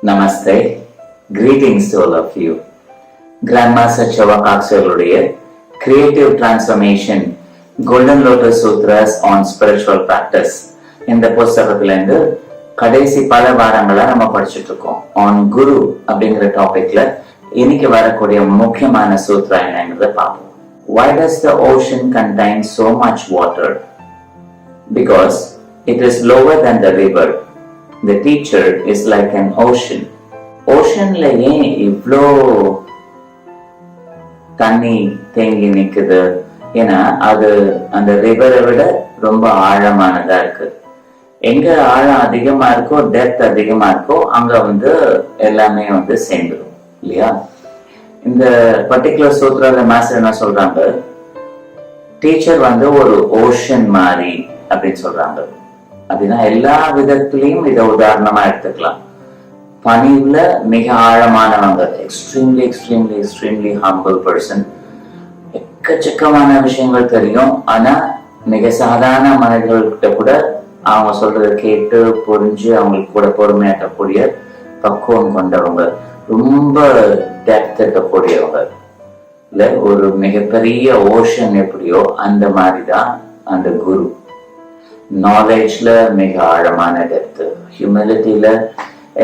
Namaste. Greetings to all of you. Grandmaster Chava Kaksaluடைய Creative Transformation Golden Lotus Sutras on Spiritual Practice இந்த புஸ்தகத்திலிருந்து கடைசி பல வாரங்களா நம்ம படிச்சுட்டு இருக்கோம். ஆன் குரு அப்படிங்கிற டாபிக்ல இன்னைக்கு வரக்கூடிய முக்கியமான சூத்ரா என்னங்கிறத பார்ப்போம். Why does the ocean contain so much water? Because it is lower than the river. The teacher is like an ocean. ஓஷன்ல ஏன் இவ்வளோ தண்ணி தேங்கி நிக்குது? ஏன்னா அது அந்த ரிவரை விட ரொம்ப ஆழமானதா இருக்கு. எங்க ஆழம் அதிகமா இருக்கோ, டெப்த் அதிகமா இருக்கோ, அங்க எல்லாமே சேர்ந்துடும் இல்லையா? இந்த பர்டிகுலர் சூத்திரால மாஸ்டர் என்ன சொல்றாங்க, டீச்சர் ஒரு ஓஷன் மாதிரி அப்படின்னு சொல்றாங்க. அப்படின்னா எல்லா விதத்திலையும் இதை உதாரணமா எடுத்துக்கலாம். பணிவுல மிக ஆழமானவங்க, extremely extremely extremely humble person. எக்கச்சக்கமான விஷயங்கள் தெரியும், ஆனா மிக சாதாரண மனிதர்கள்கிட்ட கூட அவங்க சொல்றதை கேட்டு புரிஞ்சு அவங்களுக்கு கூட பொறுமையாக்கக்கூடிய பக்குவம் கொண்டவங்க, ரொம்ப டெப்த் இருக்கக்கூடியவங்க. இல்ல ஒரு மிகப்பெரிய ஓஷன் எப்படியோ அந்த மாதிரிதான் அந்த குரு. நாலேஜ்ல மிக ஆழமான டெப்த், ஹியூமிலிட்டியில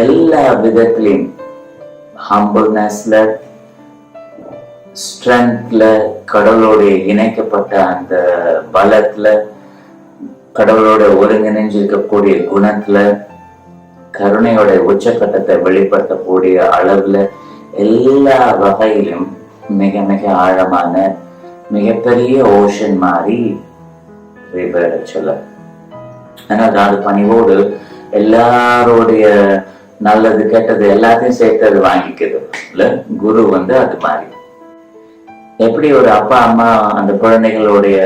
எல்லா விதத்திலையும், ஹம்பிள்னஸ்ல, ஸ்ட்ரென்த்ல, கடவுளோட இணைக்கப்பட்ட அந்த பலத்துல, கடவுளோட ஒருங்கிணைஞ்சு இருக்கக்கூடிய குணத்துல, கருணையோட உச்சக்கட்டத்தை வெளிப்படுத்தக்கூடிய அளவுல, எல்லா வகையிலும் மிக மிக ஆழமான மிகப்பெரிய ஓஷன் மாதிரி ரிவர் சொல்ல. ஆனால் அது பணிவோடு எல்லாருடைய நல்லது கெட்டது எல்லாத்தையும் சேர்த்து அது வாங்கிக்குது இல்ல. குரு அது மாதிரி. எப்படி ஒரு அப்பா அம்மா அந்த குழந்தைகளுடைய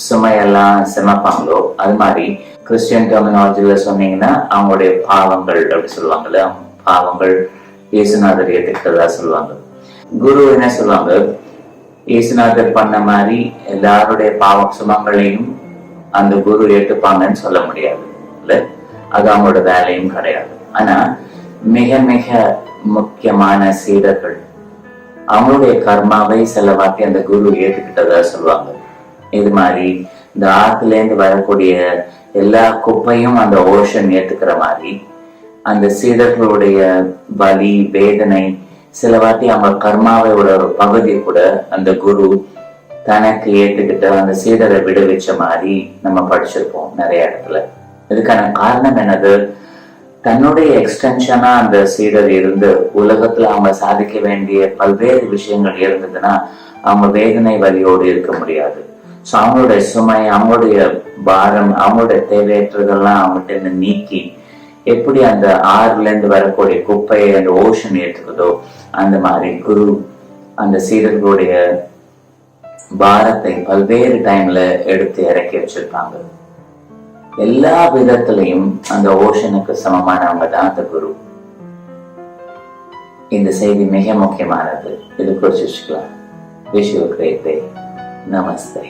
சுமையெல்லாம் சுமப்பாங்களோ, அது மாதிரி கிறிஸ்டியன் டெர்மினாலஜில சொன்னீங்கன்னா அவங்களுடைய பாவங்கள் அப்படி சொல்லுவாங்கல்ல, பாவங்கள் இயேசுநாதர் ஏற்றுக்கிட்டதா சொல்லுவாங்க. குரு என்ன சொல்லுவாங்க, இயேசுநாதர் பண்ண மாதிரி எல்லாருடைய பாவ சுமங்களையும் அந்த குரு ஏற்றுப்பாங்கன்னு சொல்ல முடியாது இல்ல, அது அவங்களோட வேலையும் கிடையாது. ஆனா மிக மிக முக்கியமான சீடர்கள் அவங்களுடைய கர்மாவை செலவாக்கி அந்த குரு ஏற்றுக்கிட்டதா சொல்லுவாங்க. இது மாதிரி இந்த ஆத்துல இருந்து வரக்கூடிய எல்லா குப்பையும் அந்த ஓஷன் ஏத்துக்கிற மாதிரி அந்த சீடர்களுடைய வலி வேதனை சில வாட்டி அவங்க கர்மாவோட ஒரு பகுதி கூட அந்த குரு தனக்கு ஏத்துக்கிட்ட அந்த சீடரை விடுவிச்ச மாதிரி நம்ம படிச்சிருப்போம் நிறைய இடத்துல. இதுக்கான காரணம் என்னது, தன்னுடைய எக்ஸ்டென்ஷனா அந்த சீடர் இருந்து உலகத்துல அவங்க சாதிக்க வேண்டிய பல்வேறு விஷயங்கள் இருந்ததுன்னா அவங்க வேதனை வலியோடு இருக்க முடியாது. ஸோ அவங்களுடைய சுமை, அவங்களுடைய பாரம், அவங்களுடைய தேவையற்றதெல்லாம் அவங்ககிட்ட இருந்து நீக்கி எப்படி அந்த ஆறுல இருந்து வரக்கூடிய குப்பையை அந்த ஓஷன் ஏற்றுக்குதோ அந்த மாதிரி குரு அந்த சீடர்களுடைய பாரத்தை பல்வேறு டைம்ல எடுத்து இறக்கி வச்சிருப்பாங்க. எல்லா விதத்திலையும் அந்த ஓஷனுக்கு சமமானவங்க தான் அந்த குரு. இந்த செய்தி மிக முக்கியமானது. இது குறிச்சு வச்சுக்கலாம். Wish you a great day. Namaste.